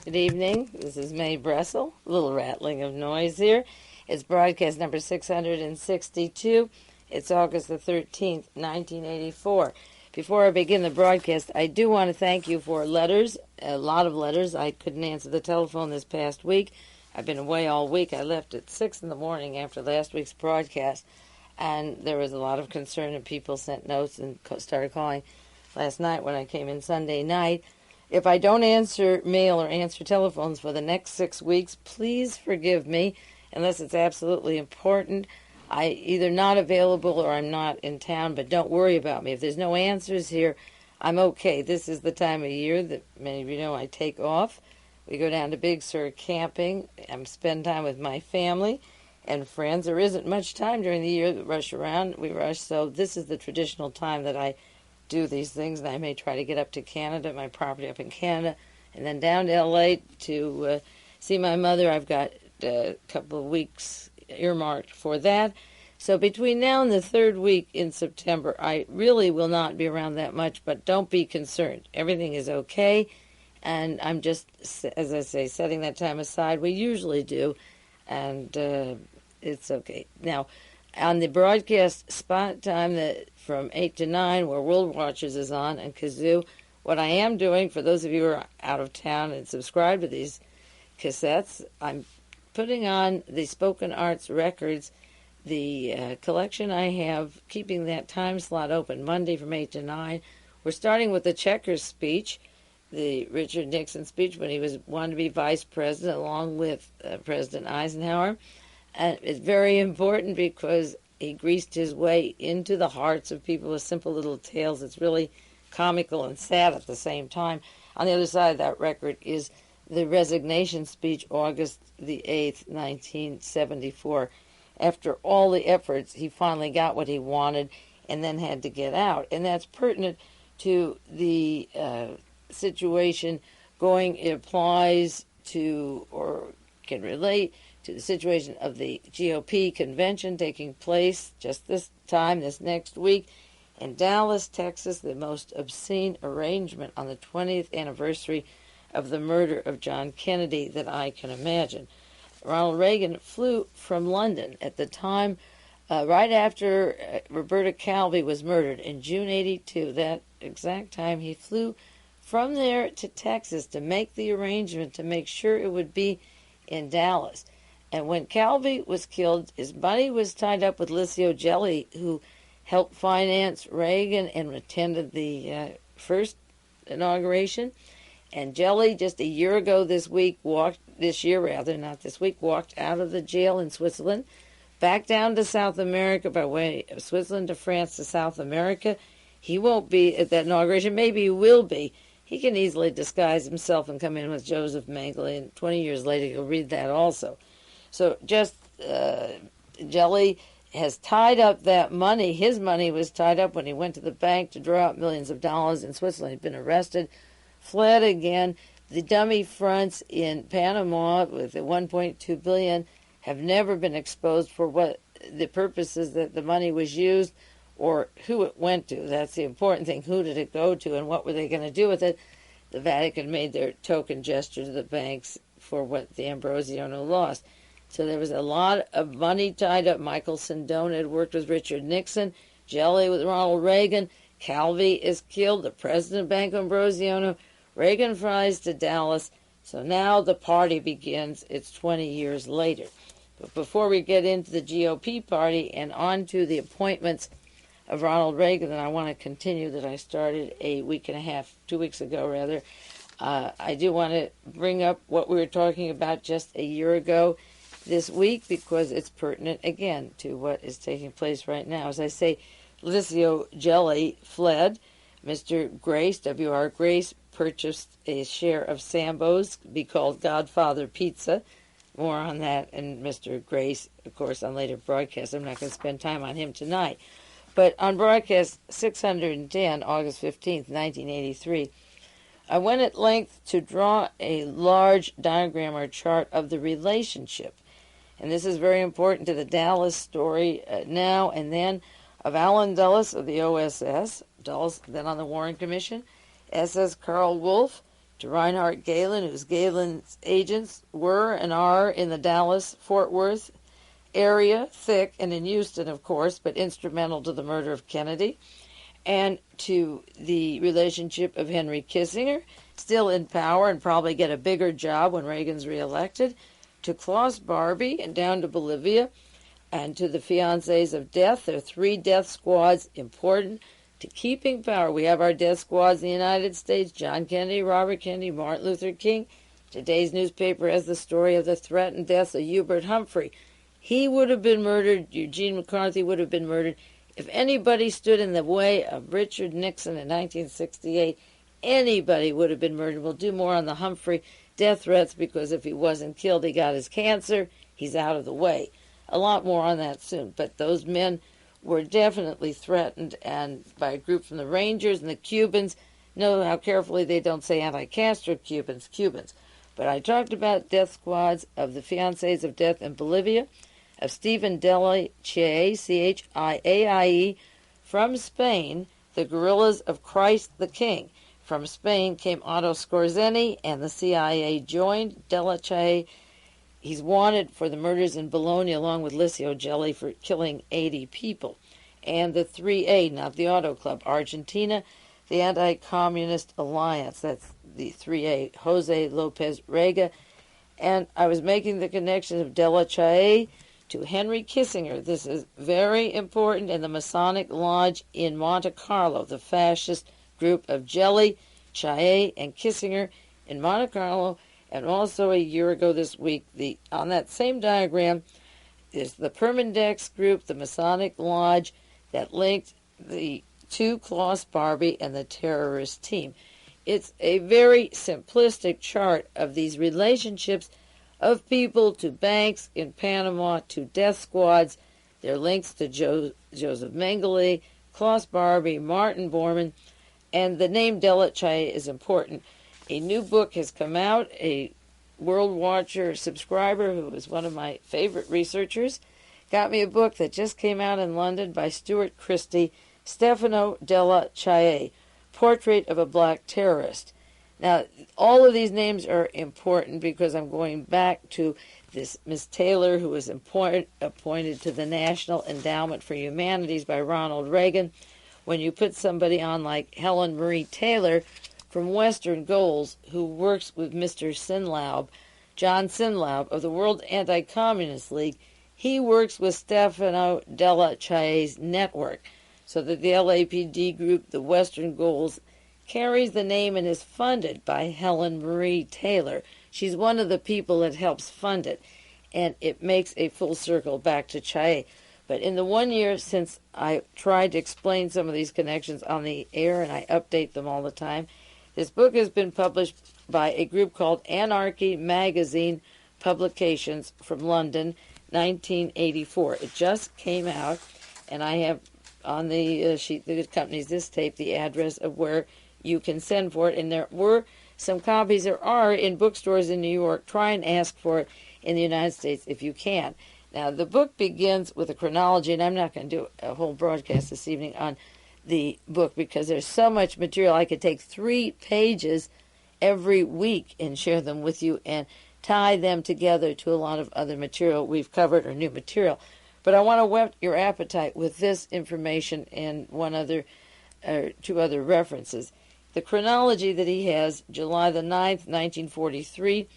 Good evening. This is Mae Brussell. A little rattling of noise here. It's broadcast number 662. It's August the 13th, 1984. Before I begin the broadcast, I do want to thank you for letters, a lot of letters. I couldn't answer the telephone this past week. I've been away all week. I left at 6 in the morning after last week's broadcast, and there was a lot of concern, and people sent notes and started calling last night when I came in Sunday night. If I don't answer mail or answer telephones for the next 6 weeks, please forgive me, unless it's absolutely important. I either not available or I'm not in town, but don't worry about me. If there's no answers here, I'm okay. This is the time of year that many of you know I take off. We go down to Big Sur camping. I spend time with my family and friends. There isn't much time during the year that we rush, so this is the traditional time that I do these things, and I may try to get up to Canada, my property up in Canada, and then down to LA to see my mother. I've got a couple of weeks earmarked for that. So between now and the third week in September, I really will not be around that much, but don't be concerned. Everything is okay, and I'm just, as I say, setting that time aside. We usually do, and it's okay. Now, on the broadcast spot time that from 8 to 9, where World Watchers is on, and Kazoo, what I am doing, for those of you who are out of town and subscribe to these cassettes, I'm putting on the Spoken Arts Records, the collection I have, keeping that time slot open, Monday from 8 to 9. We're starting with the Checkers speech, the Richard Nixon speech when he wanted to be vice president, along with President Eisenhower. And it's very important because he greased his way into the hearts of people with simple little tales. It's really comical and sad at the same time. On the other side of that record is the resignation speech, August the 8th, 1974. After all the efforts, he finally got what he wanted and then had to get out. And that's pertinent to the situation it applies to, or can relate to the situation of the GOP convention taking place just this next week in Dallas, Texas, the most obscene arrangement on the 20th anniversary of the murder of John Kennedy that I can imagine. Ronald Reagan flew from London at the time, right after Roberta Calvi was murdered in June 82. That exact time, he flew from there to Texas to make the arrangement to make sure it would be in Dallas. And when Calvi was killed, his money was tied up with Licio Gelli, who helped finance Reagan and attended the first inauguration. And Gelli, just a year ago walked out of the jail in Switzerland, back down to South America by way of Switzerland to France to South America. He won't be at that inauguration. Maybe he will be. He can easily disguise himself and come in with Joseph Mengele, and 20 years later you'll read that also. So just Gelli has tied up that money. His money was tied up when he went to the bank to draw out millions of dollars in Switzerland. He'd been arrested, fled again. The dummy fronts in Panama with the $1.2 billion have never been exposed for what the purposes that the money was used or who it went to. That's the important thing. Who did it go to and what were they going to do with it? The Vatican made their token gesture to the banks for what the Ambrosiano lost. So there was a lot of money tied up. Michael Sindona had worked with Richard Nixon, Gelli with Ronald Reagan. Calvi is killed, the president of Banco Ambrosiano. Reagan flies to Dallas. So now the party begins. It's 20 years later. But before we get into the GOP party and on to the appointments of Ronald Reagan, and I want to continue that I started 2 weeks ago rather, I do want to bring up what we were talking about just a year ago this week because it's pertinent, again, to what is taking place right now. As I say, Licio Gelli fled. Mr. Grace, W.R. Grace, purchased a share of Sambo's, be called Godfather Pizza. More on that and Mr. Grace, of course, on later broadcasts. I'm not going to spend time on him tonight. But on broadcast 610, August 15th, 1983, I went at length to draw a large diagram or chart of the relationship, and this is very important to the Dallas story now and then, of Allen Dulles of the OSS, Dulles then on the Warren Commission, SS Carl Wolf, to Reinhard Gehlen, whose Gehlen's agents were and are in the Dallas-Fort Worth area, thick, and in Houston, of course, but instrumental to the murder of Kennedy, and to the relationship of Henry Kissinger, still in power and probably get a bigger job when Reagan's reelected, to Klaus Barbie and down to Bolivia, and to the fiancés of death. There are 3 death squads important to keeping power. We have our death squads in the United States: John Kennedy, Robert Kennedy, Martin Luther King. Today's newspaper has the story of the threatened death of Hubert Humphrey. He would have been murdered. Eugene McCarthy would have been murdered. If anybody stood in the way of Richard Nixon in 1968, anybody would have been murdered. We'll do more on the Humphrey death threats, because if he wasn't killed, he got his cancer. He's out of the way. A lot more on that soon. But those men were definitely threatened, and by a group from the Rangers and the Cubans. Know how carefully they don't say anti-Castro Cubans. But I talked about death squads of the fiancés of death in Bolivia, of Stephen Della Chiaie, Chiaie, from Spain, the guerrillas of Christ the King. From Spain came Otto Skorzeny, and the CIA joined Della Chiaie. He's wanted for the murders in Bologna, along with Licio Gelli, for killing 80 people. And the 3A, not the Auto Club, Argentina, the Anti-Communist Alliance, that's the 3A, Jose Lopez Rega. And I was making the connection of Della Chiaie to Henry Kissinger. This is very important, in the Masonic Lodge in Monte Carlo, the fascist group of Gelli, Chiaie, and Kissinger in Monte Carlo. And also a year ago this week, on that same diagram is the Permindex group, the Masonic Lodge, that linked the to Klaus Barbie and the terrorist team. It's a very simplistic chart of these relationships of people to banks in Panama, to death squads, their links to Joseph Mengele, Klaus Barbie, Martin Bormann, and the name Della Chiaie is important. A new book has come out. A World Watcher subscriber, who is one of my favorite researchers, got me a book that just came out in London by Stuart Christie, Stefano Della Chiaie, Portrait of a Black Terrorist. Now, all of these names are important because I'm going back to this Miss Taylor, who was appointed to the National Endowment for Humanities by Ronald Reagan. When you put somebody on like Helen Marie Taylor from Western Goals, who works with Mr. Sinlaub, John Sinlaub of the World Anti-Communist League, he works with Stefano Della Chiaie's network, so that the LAPD group, the Western Goals, carries the name and is funded by Helen Marie Taylor. She's one of the people that helps fund it, and it makes a full circle back to Chiaie. But in the 1 year since I tried to explain some of these connections on the air, and I update them all the time, this book has been published by a group called Anarchy Magazine Publications from London, 1984. It just came out, and I have on the sheet that accompanies this tape the address of where you can send for it. And there were some copies, there are, in bookstores in New York. Try and ask for it in the United States if you can. Now, the book begins with a chronology, and I'm not going to do a whole broadcast this evening on the book because there's so much material. I could take 3 pages every week and share them with you and tie them together to a lot of other material we've covered or new material. But I want to whet your appetite with this information and 2 other references. The chronology that he has, July the 9th, 1943,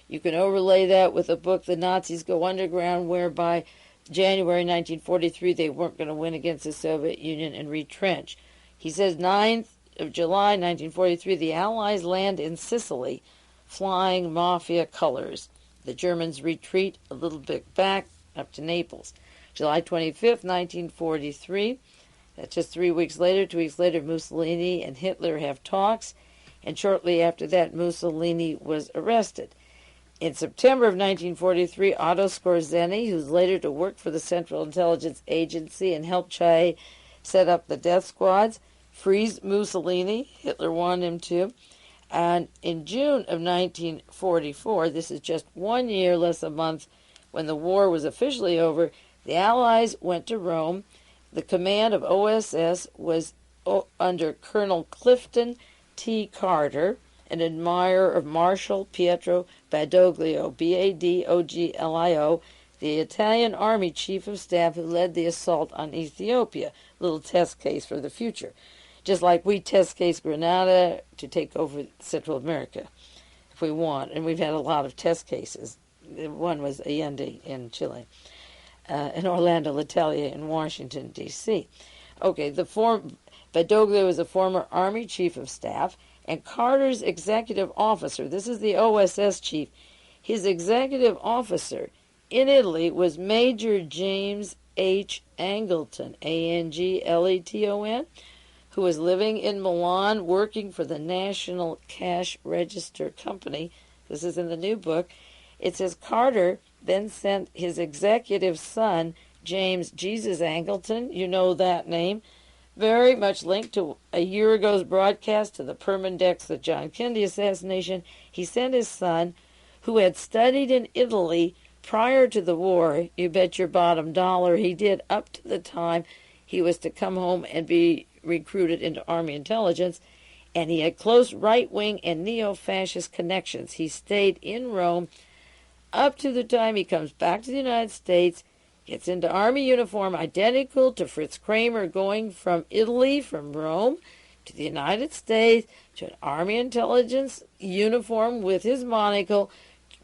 you can overlay that with a book, The Nazis Go Underground, whereby January 1943 they weren't going to win against the Soviet Union and retrench. He says 9th of July 1943, the Allies land in Sicily, flying mafia colors. The Germans retreat a little bit back up to Naples. July 25th, 1943, that's just 3 weeks later. 2 weeks later, Mussolini and Hitler have talks, and shortly after that, Mussolini was arrested. In September of 1943, Otto Skorzeny, who's later to work for the Central Intelligence Agency and help Chiaie set up the death squads, frees Mussolini. Hitler wanted him to. And in June of 1944, this is just 1 year, less a month, when the war was officially over, the Allies went to Rome. The command of OSS was under Colonel Clifton T. Carter, an admirer of Marshal Pietro Badoglio, Badoglio, the Italian Army Chief of Staff who led the assault on Ethiopia. Little test case for the future. Just like we test case Grenada to take over Central America, if we want. And we've had a lot of test cases. One was Allende in Chile, and Orlando Letelier in Washington, D.C. Okay, Badoglio was a former Army Chief of Staff and Carter's executive officer. This is the OSS chief. His executive officer in Italy was Major James H. Angleton, Angleton, who was living in Milan working for the National Cash Register Company. This is in the new book. It says Carter then sent his executive son, James Jesus Angleton, you know that name, very much linked to a year ago's broadcast to the Permindex, the John Kennedy assassination. He sent his son, who had studied in Italy prior to the war. You bet your bottom dollar he did, up to the time he was to come home and be recruited into Army intelligence, and he had close right-wing and neo-fascist connections. He stayed in Rome up to the time he comes back to the United States, gets into Army uniform identical to Fritz Kramer, going from Italy, from Rome, to the United States, to an Army intelligence uniform with his monocle,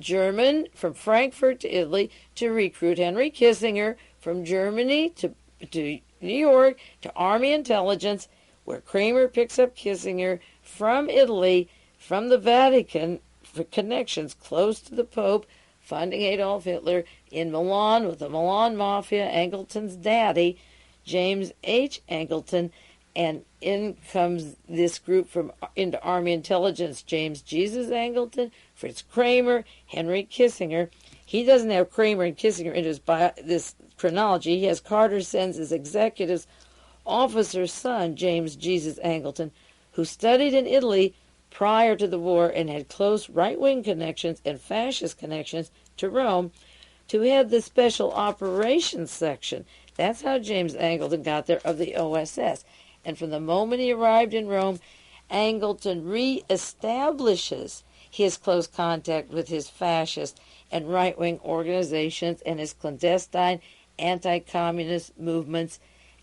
German, from Frankfurt to Italy, to recruit Henry Kissinger, from Germany to New York, to Army intelligence, where Kramer picks up Kissinger from Italy, from the Vatican, for connections close to the Pope, funding Adolf Hitler, in Milan with the Milan Mafia, Angleton's daddy, James H. Angleton, and in comes this group into Army intelligence, James Jesus Angleton, Fritz Kramer, Henry Kissinger. He doesn't have Kramer and Kissinger in this chronology. He has Carter sends his executive's officer's son, James Jesus Angleton, who studied in Italy prior to the war and had close right-wing connections and fascist connections to Rome, to head the Special Operations Section. That's how James Angleton got there, of the OSS. And from the moment he arrived in Rome, Angleton reestablishes his close contact with his fascist and right-wing organizations and his clandestine anti-communist movements.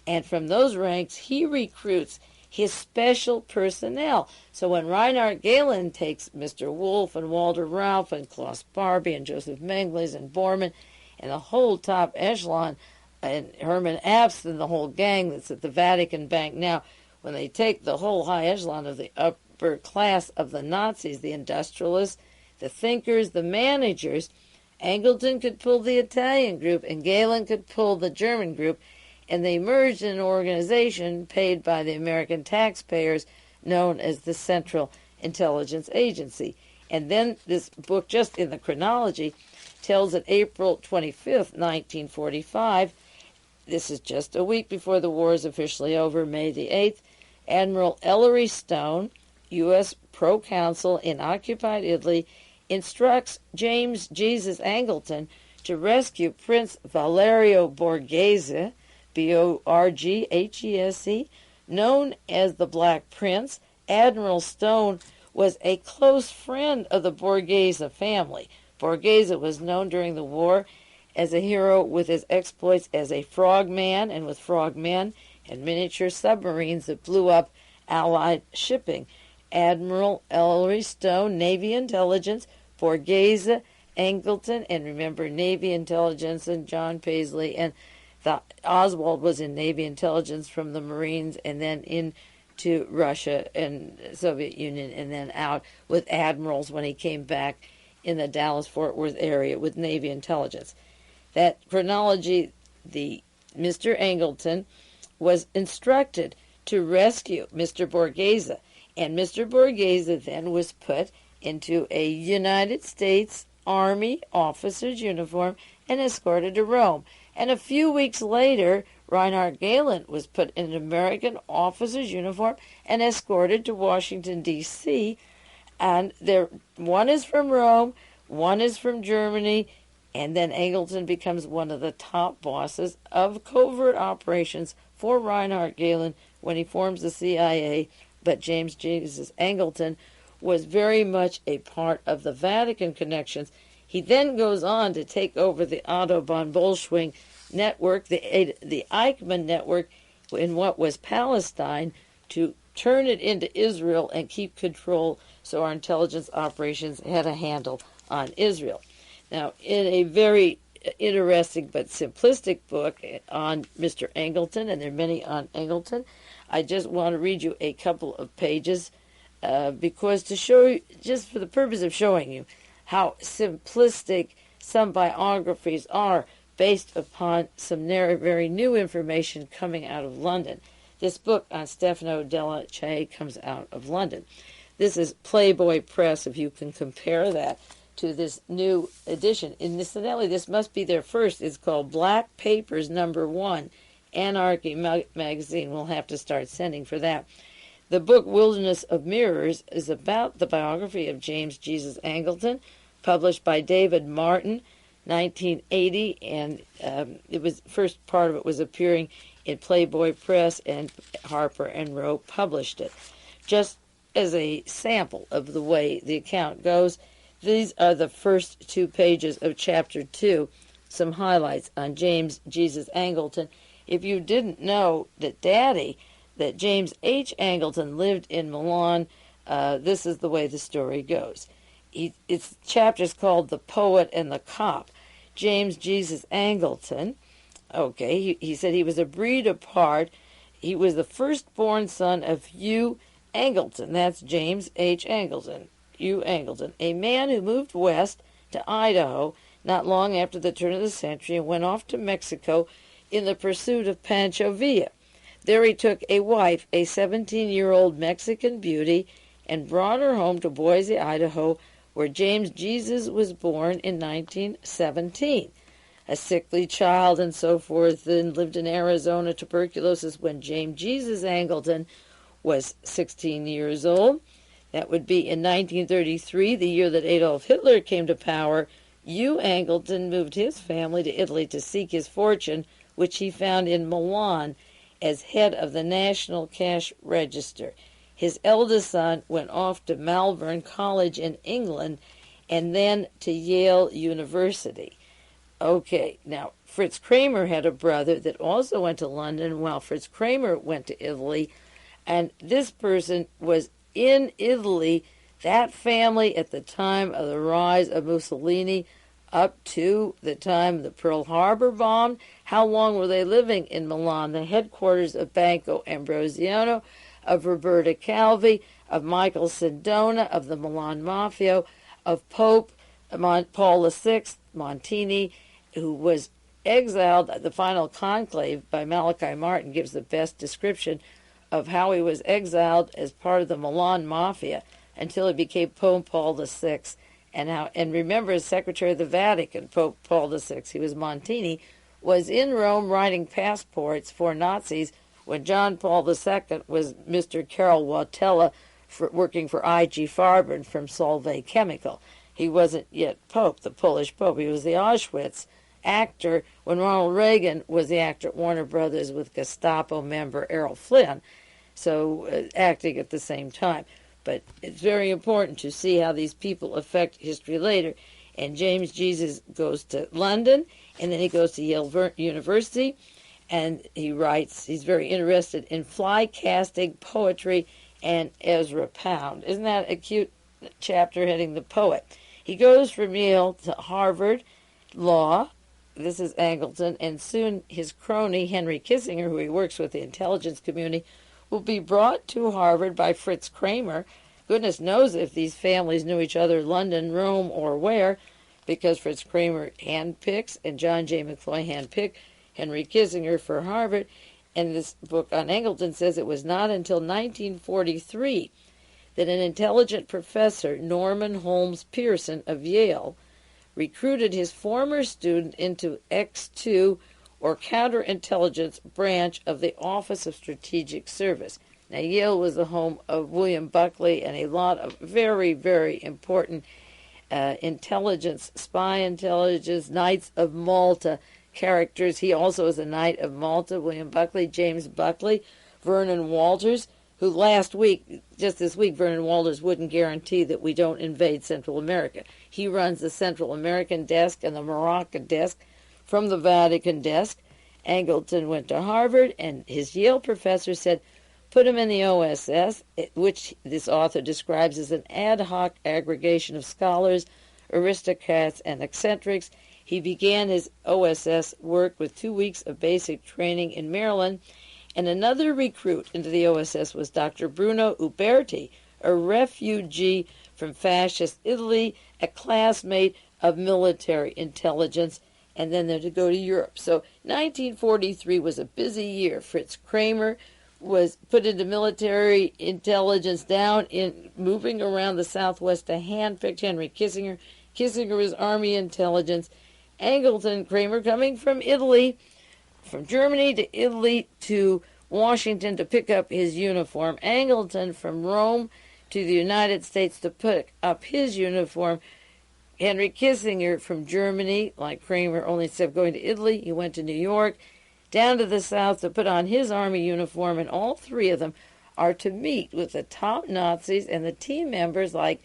And from those ranks, he recruits his special personnel. So when Reinhard Gehlen takes Mr. Wolf and Walter Ralph and Klaus Barbie and Joseph Mengele and Bormann and the whole top echelon, and Hermann Abst and the whole gang that's at the Vatican Bank now, when they take the whole high echelon of the upper class of the Nazis, the industrialists, the thinkers, the managers, Angleton could pull the Italian group and Gehlen could pull the German group, and they merged in an organization paid by the American taxpayers known as the Central Intelligence Agency. And then this book, just in the chronology, tells that April 25th, 1945, this is just a week before the war is officially over, May the 8th, Admiral Ellery Stone, U.S. proconsul in occupied Italy, instructs James Jesus Angleton to rescue Prince Valerio Borghese, Borghese, known as the Black Prince. Admiral Stone was a close friend of the Borghese family. Borghese was known during the war as a hero with his exploits as a frogman and with frogmen and miniature submarines that blew up Allied shipping. Admiral Ellery Stone, Navy Intelligence, Borghese, Angleton, and remember Navy Intelligence and John Paisley, and Oswald was in Navy Intelligence from the Marines and then into Russia and Soviet Union and then out with admirals when he came back in the Dallas-Fort Worth area with Navy Intelligence. That chronology, Mr. Angleton was instructed to rescue Mr. Borghese, and Mr. Borghese then was put into a United States Army officer's uniform and escorted to Rome. And a few weeks later, Reinhard Gehlen was put in an American officer's uniform and escorted to Washington, D.C., and one is from Rome, one is from Germany, and then Angleton becomes one of the top bosses of covert operations for Reinhard Gehlen when he forms the CIA, but James Jesus Angleton was very much a part of the Vatican connections. He then goes on to take over the Otto von Bolschwing network, the Eichmann network, in what was Palestine, to turn it into Israel and keep control so our intelligence operations had a handle on Israel. Now, in a very interesting but simplistic book on Mr. Angleton, and there are many on Angleton, I just want to read you a couple of pages because to show you, just for the purpose of showing you how simplistic some biographies are based upon some very new information coming out of London. This book on Stefano Della Che comes out of London. This is Playboy Press, if you can compare that to this new edition. Incidentally, this must be their first. It's called Black Papers #1, Anarchy Magazine. We'll have to start sending for that. The book Wilderness of Mirrors is about the biography of James Jesus Angleton, published by David Martin, 1980, and it was first part of it was appearing in Playboy Press, and Harper and Row published it. Just as a sample of the way the account goes, these are the first 2 pages of Chapter 2, some highlights on James Jesus Angleton. If you didn't know that that James H. Angleton lived in Milan, this is the way the story goes. Its chapter's called The Poet and the Cop. James Jesus Angleton, he said he was a breed apart. He was the firstborn son of Hugh Angleton. That's James H. Angleton. Hugh Angleton, a man who moved west to Idaho not long after the turn of the century and went off to Mexico in the pursuit of Pancho Villa. There he took a wife, a 17-year-old Mexican beauty, and brought her home to Boise, Idaho, where James Jesus was born in 1917. A sickly child and so forth, and lived in Arizona, tuberculosis, when James Jesus Angleton was 16 years old. That would be in 1933, the year that Adolf Hitler came to power. Hugh Angleton moved his family to Italy to seek his fortune, which he found in Milan as head of the National Cash Register. His eldest son went off to Malvern College in England and then to Yale University. Okay, now Fritz Kramer had a brother that also went to London while Fritz Kramer went to Italy, and this person was in Italy, that family at the time of the rise of Mussolini up to the time of the Pearl Harbor bomb. How long were they living in Milan, the headquarters of Banco Ambrosiano, of Roberta Calvi, of Michael Sindona, of the Milan Mafia, of Pope Paul VI, Montini, who was exiled. The final conclave by Malachi Martin gives the best description of how he was exiled as part of the Milan Mafia until he became Pope Paul VI. And remember, as Secretary of the Vatican, Pope Paul VI, he was Montini, was in Rome writing passports for Nazis when John Paul II was Mr. Karol Wojtyla working for I.G. Farben from Solvay Chemical. He wasn't yet Pope, the Polish Pope. He was the Auschwitz actor when Ronald Reagan was the actor at Warner Brothers with Gestapo member Errol Flynn, so acting at the same time. But it's very important to see how these people affect history later. And James Jesus goes to London, and then he goes to Yale University, and he writes, he's very interested in fly casting, poetry, and Ezra Pound. Isn't that a cute chapter heading The Poet? He goes from Yale to Harvard Law. This is Angleton, and soon his crony, Henry Kissinger, who he works with the intelligence community, will be brought to Harvard by Fritz Kramer. Goodness knows if these families knew each other, London, Rome, or where, because Fritz Kramer handpicks and John J. McCloy handpicked Henry Kissinger for Harvard. And this book on Angleton says it was not until 1943 that an intelligent professor, Norman Holmes Pearson of Yale, recruited his former student into X2, or Counterintelligence Branch of the Office of Strategic Service. Now, Yale was the home of William Buckley and a lot of very, very important intelligence, spy intelligence, Knights of Malta characters. He also is a Knight of Malta, William Buckley, James Buckley, Vernon Walters, who just this week, Vernon Walters wouldn't guarantee that we don't invade Central America. He runs the Central American desk and the Moroccan desk from the Vatican desk. Angleton went to Harvard, and his Yale professor said, put him in the OSS, which this author describes as an ad hoc aggregation of scholars, aristocrats, and eccentrics. He began his OSS work with 2 weeks of basic training in Maryland, and another recruit into the OSS was Dr. Bruno Uberti, a refugee from fascist Italy, a classmate of military intelligence, and then they're to go to Europe. So 1943 was a busy year. Fritz Kramer was put into military intelligence down in moving around the Southwest to handpick Henry Kissinger. Kissinger was Army intelligence. Angleton, Kramer coming from Italy, from Germany to Italy to Washington to pick up his uniform. Angleton from Rome to the United States to pick up his uniform. Henry Kissinger from Germany, like Kramer, only instead of going to Italy, he went to New York, down to the South to put on his Army uniform, and all three of them are to meet with the top Nazis and the team members like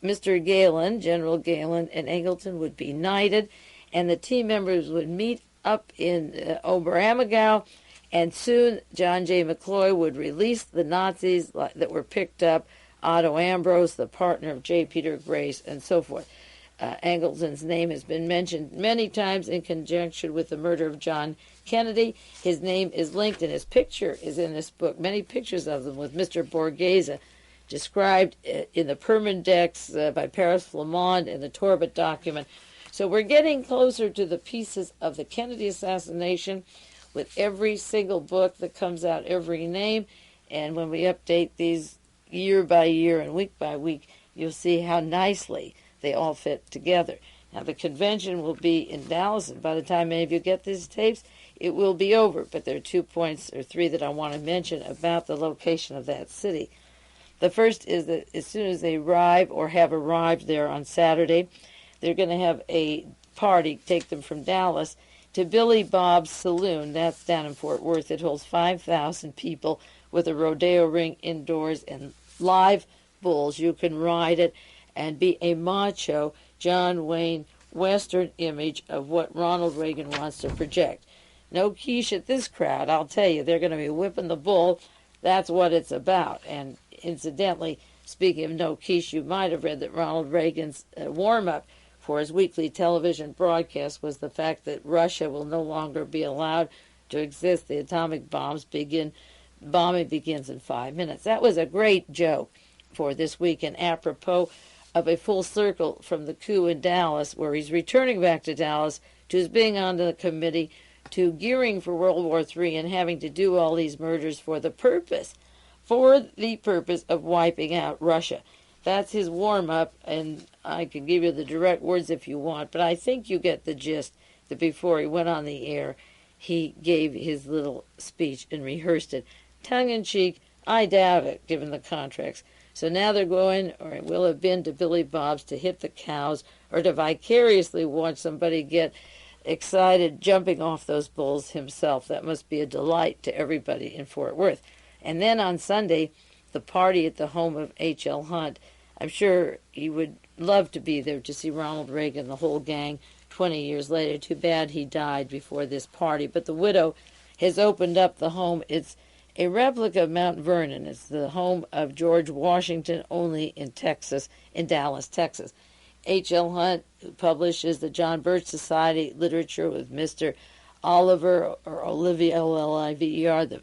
Mr. Galen, General Galen, and Angleton would be knighted, and the team members would meet up in Oberammergau, and soon John J. McCloy would release the Nazis that were picked up, Otto Ambrose, the partner of J. Peter Grace, and so forth. Angleton's name has been mentioned many times in conjunction with the murder of John Kennedy. His name is linked, and his picture is in this book, many pictures of them with Mr. Borghese, described in the Permindex by Paris Flamand in the Torbett document. So we're getting closer to the pieces of the Kennedy assassination with every single book that comes out, every name. And when we update these year by year and week by week, you'll see how nicely they all fit together. Now, the convention will be in Dallas, and by the time any of you get these tapes, it will be over. But there are 2 points or 3 that I want to mention about the location of that city. The first is that as soon as they arrive or have arrived there on Saturday, they're going to have a party, take them from Dallas to Billy Bob's Saloon. That's down in Fort Worth. It holds 5,000 people with a rodeo ring indoors and live bulls. You can ride it and be a macho John Wayne Western image of what Ronald Reagan wants to project. No quiche at this crowd, I'll tell you. They're going to be whipping the bull. That's what it's about. And incidentally, speaking of no quiche, you might have read that Ronald Reagan's warm-up for his weekly television broadcast was the fact that Russia will no longer be allowed to exist. The atomic bombing begins in 5 minutes. That was a great joke for this week, and apropos of a full circle from the coup in Dallas, where he's returning back to Dallas, to his being on the committee, to gearing for World War III and having to do all these murders for the purpose of wiping out Russia. That's his warm-up, and I can give you the direct words if you want, but I think you get the gist that before he went on the air, he gave his little speech and rehearsed it. Tongue-in-cheek, I doubt it, given the contracts. So now they're going, or it will have been, to Billy Bob's to hit the cows or to vicariously watch somebody get excited jumping off those bulls himself. That must be a delight to everybody in Fort Worth. And then on Sunday, the party at the home of H.L. Hunt. I'm sure he would love to be there to see Ronald Reagan, the whole gang, 20 years later. Too bad he died before this party. But the widow has opened up the home. It's a replica of Mount Vernon. It's the home of George Washington, only in Texas, in Dallas, Texas. H.L. Hunt, who publishes the John Birch Society literature with Mr. Oliver, or Olivia, Oliver. The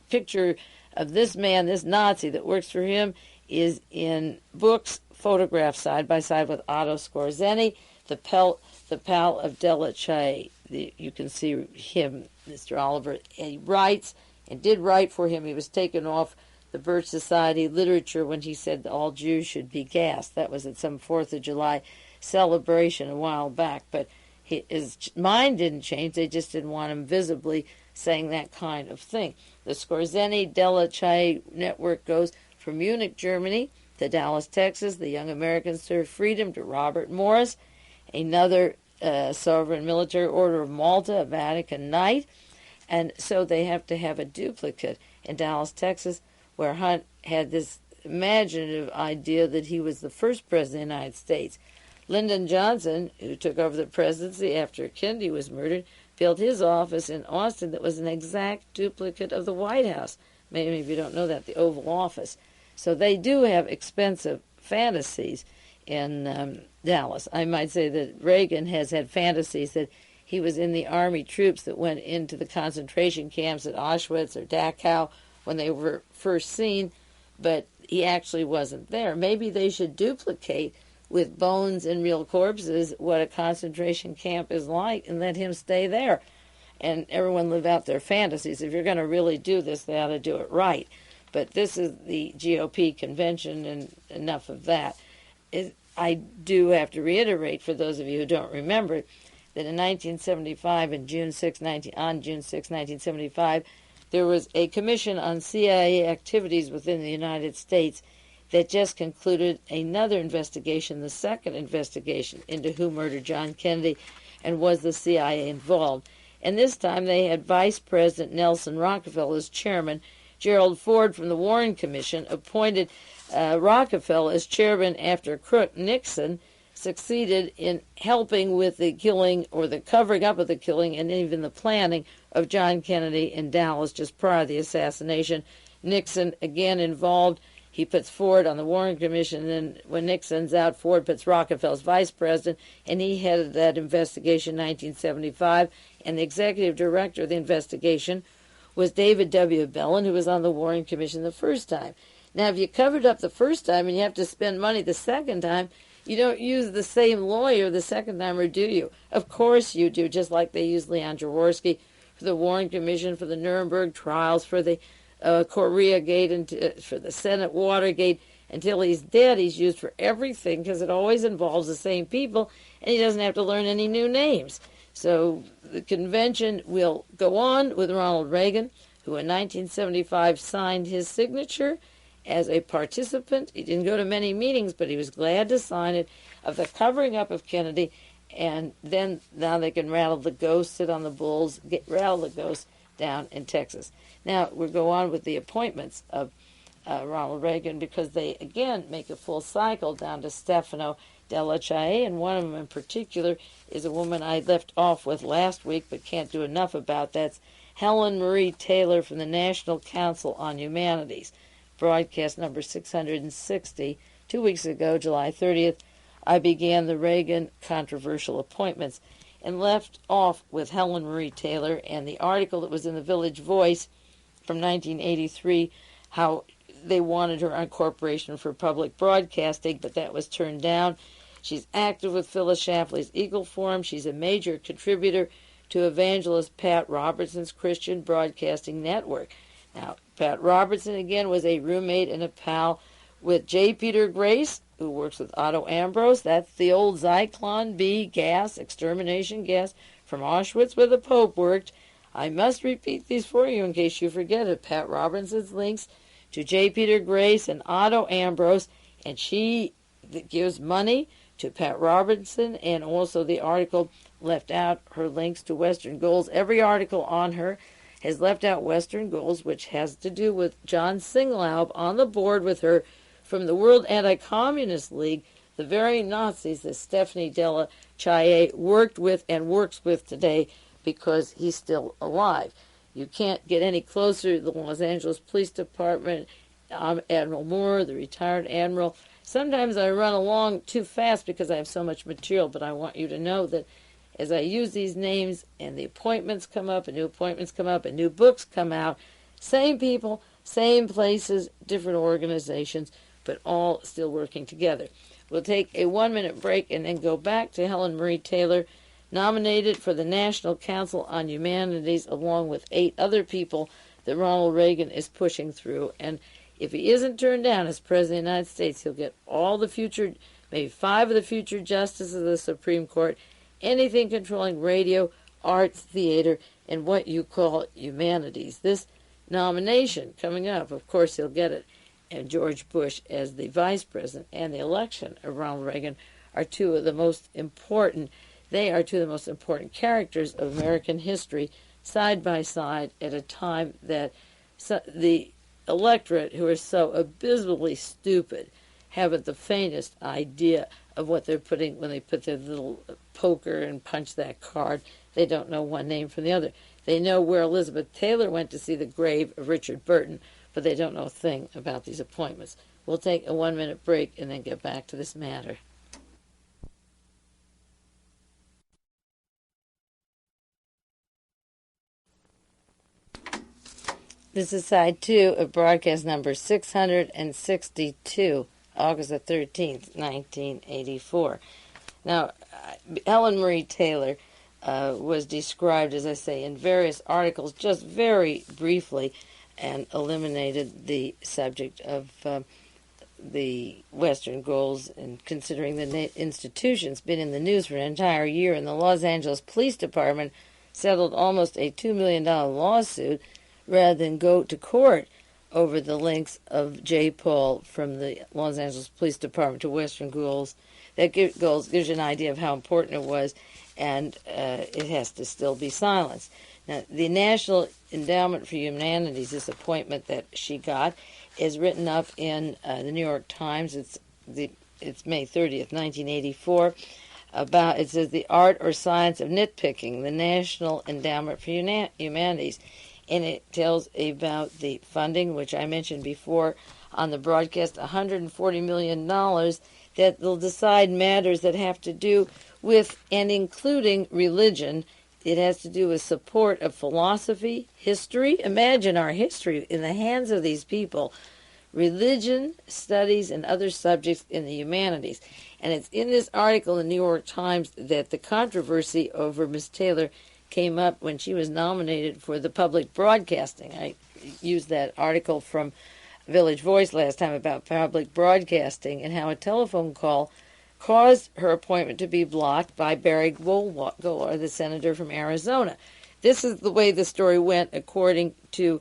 picture of this man, this Nazi that works for him, is in books, photographed side by side with Otto Skorzeny, the pal of Delachae. You can see him, Mr. Oliver. He writes, and did write for him. He was taken off the Birch Society literature when he said all Jews should be gassed. That was at some 4th of July celebration a while back. But his mind didn't change. They just didn't want him visibly saying that kind of thing. The Skorzeny-Delachae network goes from Munich, Germany to Dallas, Texas. The Young Americans Serve Freedom to Robert Morris, another Sovereign Military Order of Malta, a Vatican Knight. And so they have to have a duplicate in Dallas, Texas. where Hunt had this imaginative idea that he was the first president of the United States. Lyndon Johnson, who took over the presidency after Kennedy was murdered, built his office in Austin that was an exact duplicate of the White House. Maybe if you don't know that, the Oval Office. So they do have expensive fantasies in Dallas. I might say that Reagan has had fantasies that he was in the army troops that went into the concentration camps at Auschwitz or Dachau when they were first seen, but he actually wasn't there. Maybe they should duplicate with bones and real corpses what a concentration camp is like and let him stay there. And everyone live out their fantasies. If you're going to really do this, they ought to do it right. But this is the GOP convention, and enough of that. I do have to reiterate, for those of you who don't remember, that in 1975, on June 6, 1975, there was a commission on CIA activities within the United States that just concluded another investigation, the second investigation into who murdered John Kennedy and was the CIA involved. And this time they had Vice President Nelson Rockefeller as chairman. Gerald Ford from the Warren Commission appointed Rockefeller as chairman after crook Nixon succeeded in helping with the killing or the covering up of the killing and even the planning of John Kennedy in Dallas just prior to the assassination. Nixon again involved. He puts Ford on the Warren Commission, and then when Nixon's out, Ford puts Rockefeller as vice president, and he headed that investigation in 1975, and the executive director of the investigation was David W. Bellin, who was on the Warren Commission the first time. Now, if you covered up the first time and you have to spend money the second time, you don't use the same lawyer the second time, or do you? Of course you do, just like they use Leon Jaworski for the Warren Commission, for the Nuremberg trials, for the Korea Gate, and for the Senate Watergate. Until he's dead, he's used for everything because it always involves the same people, and he doesn't have to learn any new names. So the convention will go on with Ronald Reagan, who in 1975 signed his signature as a participant. He didn't go to many meetings, but he was glad to sign it, of the covering up of Kennedy. And then now they can rattle the ghosts, sit on the bulls, rattle the ghosts down in Texas. Now we'll go on with the appointments of Ronald Reagan, because they again make a full cycle down to Stefano Della Chae, and one of them in particular is a woman I left off with last week but can't do enough about. That's Helen Marie Taylor from the National Council on Humanities, broadcast number 660. 2 weeks ago, July 30th, I began the Reagan controversial appointments and left off with Helen Marie Taylor and the article that was in the Village Voice from 1983, how they wanted her on Corporation for Public Broadcasting, but that was turned down. She's active with Phyllis Schlafly's Eagle Forum. She's a major contributor to evangelist Pat Robertson's Christian Broadcasting Network. Now, Pat Robertson, again, was a roommate and a pal with J. Peter Grace, who works with Otto Ambrose. That's the old Zyklon B gas, extermination gas, from Auschwitz where the Pope worked. I must repeat these for you in case you forget it. Pat Robertson's links to J. Peter Grace and Otto Ambrose, and she gives money to Pat Robertson, and also the article left out her links to Western Goals. Every article on her has left out Western Goals, which has to do with John Singlaub on the board with her from the World Anti-Communist League, the very Nazis that Stephanie Della Chae worked with and works with today, because he's still alive. You can't get any closer to the Los Angeles Police Department, Admiral Moore, the retired admiral. Sometimes I run along too fast because I have so much material, but I want you to know that as I use these names and the appointments come up and new appointments come up and new books come out, same people, same places, different organizations, but all still working together. We'll take a 1-minute break and then go back to Helen Marie Taylor, nominated for the National Council on Humanities, along with 8 other people that Ronald Reagan is pushing through. And if he isn't turned down as President of the United States, he'll get all the future, maybe 5 of the future justices of the Supreme Court, anything controlling radio, arts, theater, and what you call humanities. This nomination coming up, of course he'll get it. And George Bush as the vice president and the election of Ronald Reagan are two of the most important characters of American history, side by side, at a time that the electorate, who are so abysmally stupid, haven't the faintest idea of what they're putting when they put their little poker and punch that card. They don't know one name from the other. They know where Elizabeth Taylor went to see the grave of Richard Burton, but they don't know a thing about these appointments. We'll take a 1-minute break and then get back to this matter. This is side 2 of broadcast number 662, August the 13th, 1984. Now, Helen Marie Taylor was described, as I say, in various articles, just very briefly, and eliminated the subject of the Western goals, and considering the institution's been in the news for an entire year, and the Los Angeles Police Department settled almost a $2 million lawsuit rather than go to court over the links of J. Paul from the Los Angeles Police Department to Western goals. That gives you an idea of how important it was, and it has to still be silenced. Now, the National Endowment for Humanities, this appointment that she got, is written up in the New York Times. It's May 30th, 1984. It says the art or science of nitpicking, the National Endowment for Humanities. And it tells about the funding, which I mentioned before on the broadcast, $140 million that will decide matters that have to do with and including religion. It has to do with support of philosophy, history. Imagine our history in the hands of these people. Religion, studies, and other subjects in the humanities. And it's in this article in the New York Times that the controversy over Miss Taylor came up when she was nominated for the public broadcasting. I used that article from Village Voice last time about public broadcasting and how a telephone call caused her appointment to be blocked by Barry Goldwater, the senator from Arizona. This is the way the story went according to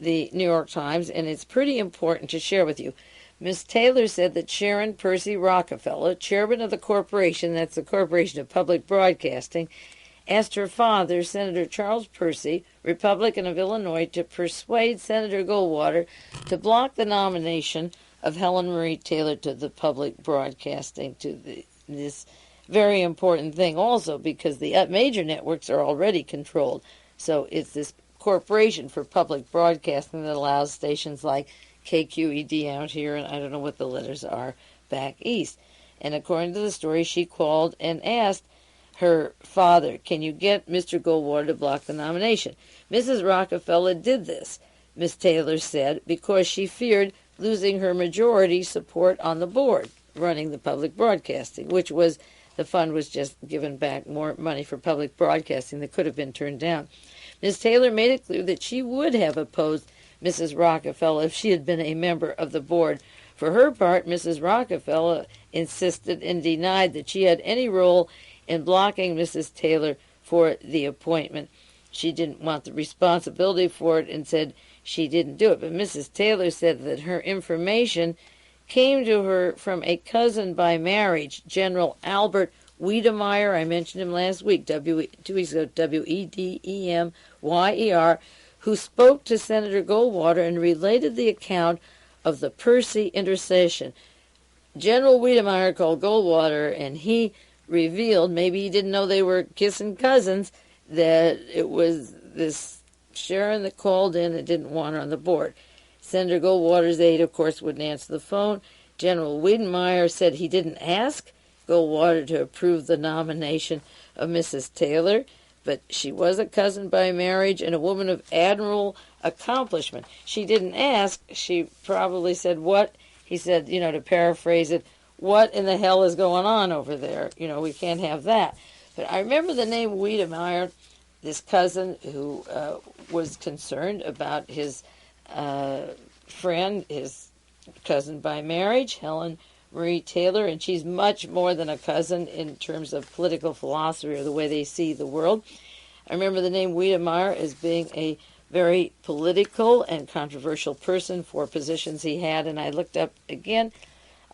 the New York Times, and it's pretty important to share with you. Ms. Taylor said that Sharon Percy Rockefeller, chairman of the corporation, that's the Corporation of Public Broadcasting, asked her father, Senator Charles Percy, Republican of Illinois, to persuade Senator Goldwater to block the nomination of Helen Marie Taylor to the public broadcasting, to this very important thing also, because the major networks are already controlled. So it's this corporation for public broadcasting that allows stations like KQED out here, and I don't know what the letters are back east. And according to the story, she called and asked her father, can you get Mr. Goldwater to block the nomination? Mrs. Rockefeller did this, Miss Taylor said, because she feared losing her majority support on the board running the public broadcasting, which was, the fund was just given back more money for public broadcasting that could have been turned down. Miss Taylor made it clear that she would have opposed Mrs. Rockefeller if she had been a member of the board. For her part, Mrs. Rockefeller insisted and denied that she had any role in blocking Mrs. Taylor for the appointment. She didn't want the responsibility for it and said she didn't do it. But Mrs. Taylor said that her information came to her from a cousin by marriage, General Albert Wedemeyer. I mentioned him last week, 2 weeks ago, Wedemeyer, who spoke to Senator Goldwater and related the account of the Percy intercession. General Wedemeyer called Goldwater, and he revealed, maybe he didn't know they were kissing cousins, that it was this Sharon that called in and didn't want her on the board. Senator Goldwater's aide, of course, wouldn't answer the phone. General Wedemeyer said he didn't ask Goldwater to approve the nomination of Mrs. Taylor, but she was a cousin by marriage and a woman of admirable accomplishment. She didn't ask. She probably said, what? He said, to paraphrase it, what in the hell is going on over there? We can't have that. But I remember the name Wedemeyer, this cousin who was concerned about his friend, his cousin by marriage, Helen Marie Taylor, and she's much more than a cousin in terms of political philosophy or the way they see the world. I remember the name Wedemeyer as being a very political and controversial person for positions he had, and I looked up again.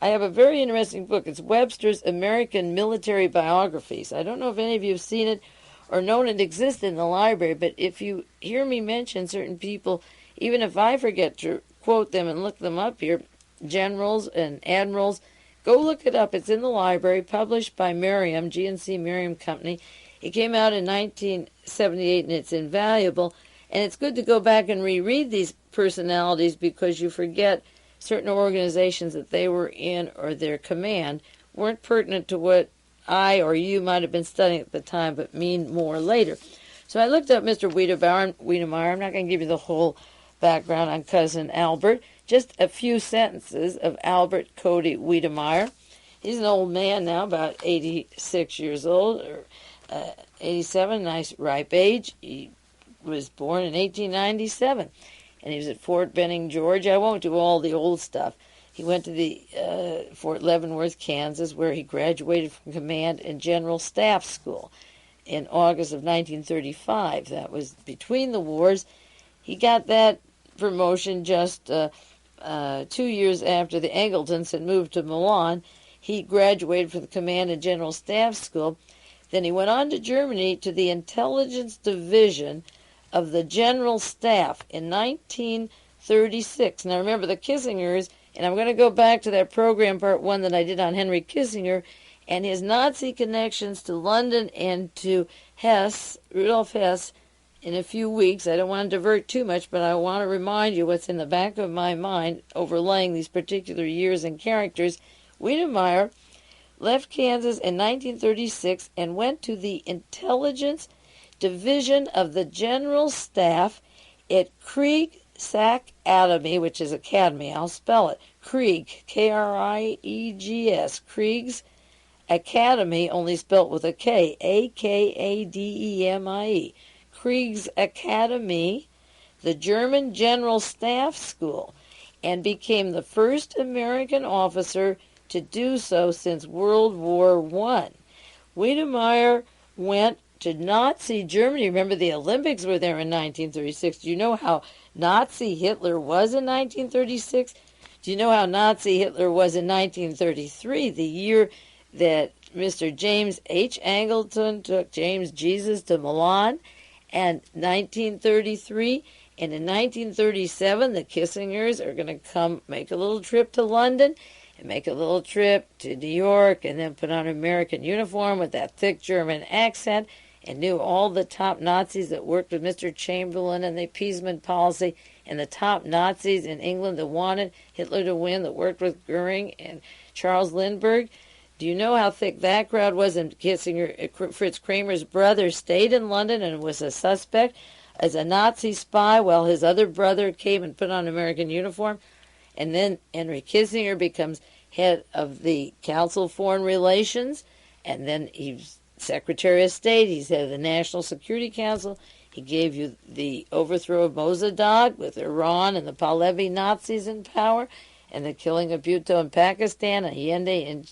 I have a very interesting book. It's Webster's American Military Biographies. I don't know if any of you have seen it or known it exists in the library, but if you hear me mention certain people, even if I forget to quote them and look them up here, generals and admirals. Go look it up. It's in the library, published by Merriam, G&C Merriam Company. It came out in 1978, and it's invaluable. And it's good to go back and reread these personalities because you forget certain organizations that they were in or their command weren't pertinent to what I or you might have been studying at the time, but mean more later. So I looked up Mr. Wedemeyer. I'm not going to give you the whole background on Cousin Albert. Just a few sentences of Albert Cody Wedemeyer. He's an old man now, about 86 years old, or 87, nice ripe age. He was born in 1897, and he was at Fort Benning, Georgia. I won't do all the old stuff. He went to the Fort Leavenworth, Kansas, where he graduated from Command and General Staff School in August of 1935. That was between the wars. He got that promotion just 2 years after the Angletons had moved to Milan. He graduated from the Command and General Staff School. Then he went on to Germany to the Intelligence Division of the General Staff in 1936. Now remember, the Kissingers, and I'm going to go back to that program, part 1, that I did on Henry Kissinger and his Nazi connections to London and to Hess, Rudolf Hess, in a few weeks. I don't want to divert too much, but I want to remind you what's in the back of my mind overlaying these particular years and characters. Wedemeyer left Kansas in 1936 and went to the Intelligence Division of the General Staff at KRIEGSAKADEMie, which is Academy. I'll spell it. Krieg, Kriegs, Kriegs Academy, only spelt with a K, Akademie. Kriegsakademie, the German General Staff School, and became the first American officer to do so since World War I. Wedemeyer went to Nazi Germany. Remember, the Olympics were there in 1936. Do you know how Nazi Hitler was in 1936? Do you know how Nazi Hitler was in 1933, the year that Mr. James H. Angleton took James Jesus to Milan? And 1933, and in 1937, the Kissingers are going to come make a little trip to London and make a little trip to New York and then put on an American uniform with that thick German accent and knew all the top Nazis that worked with Mr. Chamberlain and the appeasement policy, and the top Nazis in England that wanted Hitler to win, that worked with Goering and Charles Lindbergh. Do you know how thick that crowd was? And Kissinger, Fritz Kramer's brother, stayed in London and was a suspect as a Nazi spy while his other brother came and put on an American uniform. And then Henry Kissinger becomes head of the Council of Foreign Relations, and then he's Secretary of State. He's head of the National Security Council. He gave you the overthrow of Mossadegh with Iran and the Pahlavi Nazis in power, and the killing of Bhutto in Pakistan, Allende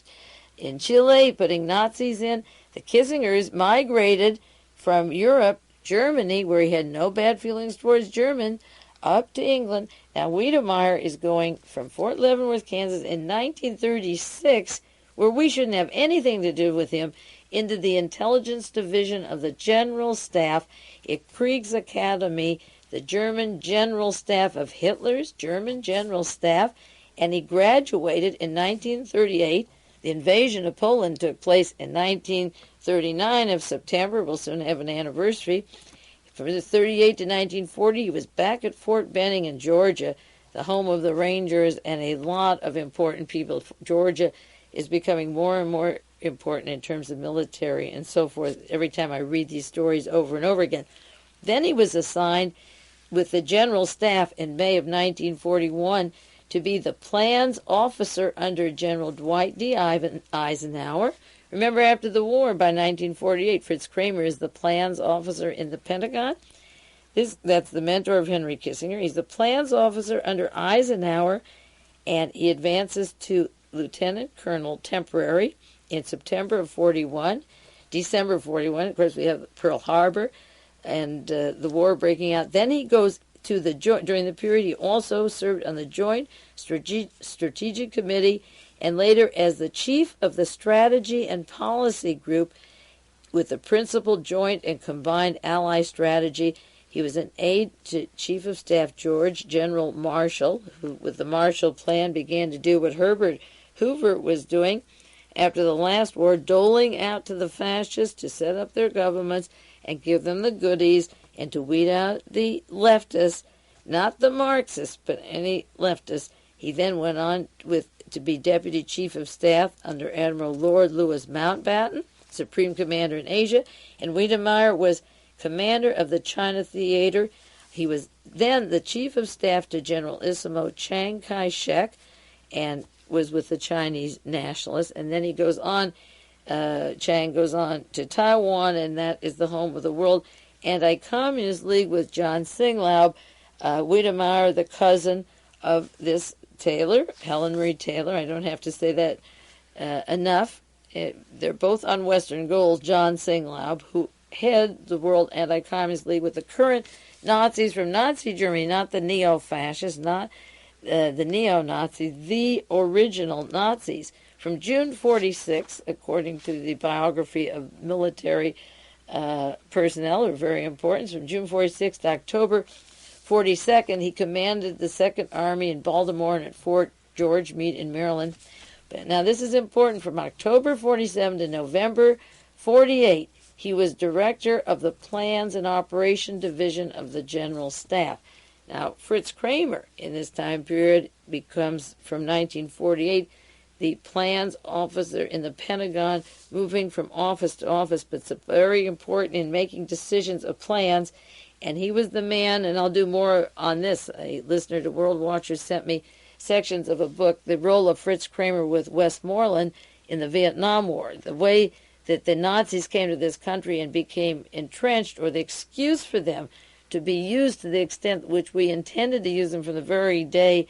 in Chile, putting Nazis in. The Kissingers migrated from Europe, Germany, where he had no bad feelings towards German, up to England. Now, Wedemeyer is going from Fort Leavenworth, Kansas in 1936, where we shouldn't have anything to do with him, into the Intelligence Division of the General Staff at Kriegsakademie, the German General Staff of Hitler's German General Staff, and he graduated in 1938. The invasion of Poland took place in 1939 of September. We'll soon have an anniversary. From 1938 to 1940, he was back at Fort Benning in Georgia, the home of the Rangers and a lot of important people. Georgia is becoming more and more important in terms of military and so forth every time I read these stories over and over again. Then he was assigned with the General Staff in May of 1941 to be the plans officer under General Dwight D. Eisenhower. Remember, after the war, by 1948, Fritz Kramer is the plans officer in the Pentagon. That's the mentor of Henry Kissinger. He's the plans officer under Eisenhower, and he advances to lieutenant colonel temporary in September of 41, December of 41. Of course, we have Pearl Harbor and the war breaking out. Then he goes to the during the period, he also served on the Joint Strategic Committee and later as the chief of the Strategy and Policy Group with the principal joint and combined Allied strategy. He was an aide to Chief of Staff George General Marshall, who, with the Marshall Plan, began to do what Herbert Hoover was doing after the last war, doling out to the fascists to set up their governments and give them the goodies and to weed out the leftists, not the Marxists, but any leftists. He then went on to be Deputy Chief of Staff under Admiral Lord Louis Mountbatten, Supreme Commander in Asia, and Wedemeyer was Commander of the China Theater. He was then the Chief of Staff to Generalissimo Chiang Kai-shek and was with the Chinese nationalists. And then he goes on, Chiang goes on to Taiwan, and that is the home of the World Anti-Communist League with John Singlaub, Wedemeyer, the cousin of this Taylor, Helen Marie Taylor. I don't have to say that enough. They're both on Western goals. John Singlaub, who head the World Anti-Communist League with the current Nazis from Nazi Germany, not the neo-fascists, not the neo-Nazis, the original Nazis. From June 46, according to the biography of military personnel, are very important. From June 46 to October 42nd, he commanded the 2nd Army in Baltimore and at Fort George Meade in Maryland. But now this is important. From October 47 to November 48, he was director of the Plans and Operation Division of the General Staff. Now, Fritz Kramer, in this time period, becomes, from 1948, the plans officer in the Pentagon, moving from office to office, but it's very important in making decisions of plans. And he was the man, and I'll do more on this. A listener to World Watchers sent me sections of a book, The Role of Fritz Kramer with Westmoreland in the Vietnam War. The way that the Nazis came to this country and became entrenched, or the excuse for them to be used to the extent which we intended to use them from the very day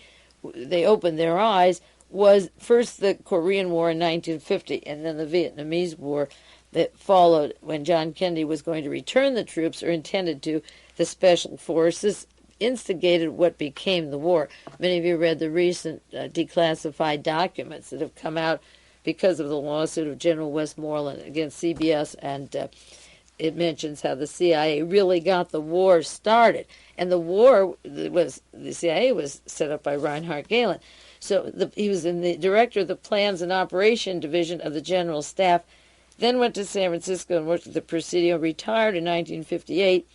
they opened their eyes, was first the Korean War in 1950 and then the Vietnamese War that followed when John Kennedy was going to return the troops, or intended to. The special forces instigated what became the war. Many of you read the recent declassified documents that have come out because of the lawsuit of General Westmoreland against CBS, and it mentions how the CIA really got the war started. And the war was, the CIA was set up by Reinhard Gehlen. So he was in the director of the Plans and Operation Division of the General Staff, then went to San Francisco and worked at the Presidio, retired in 1958,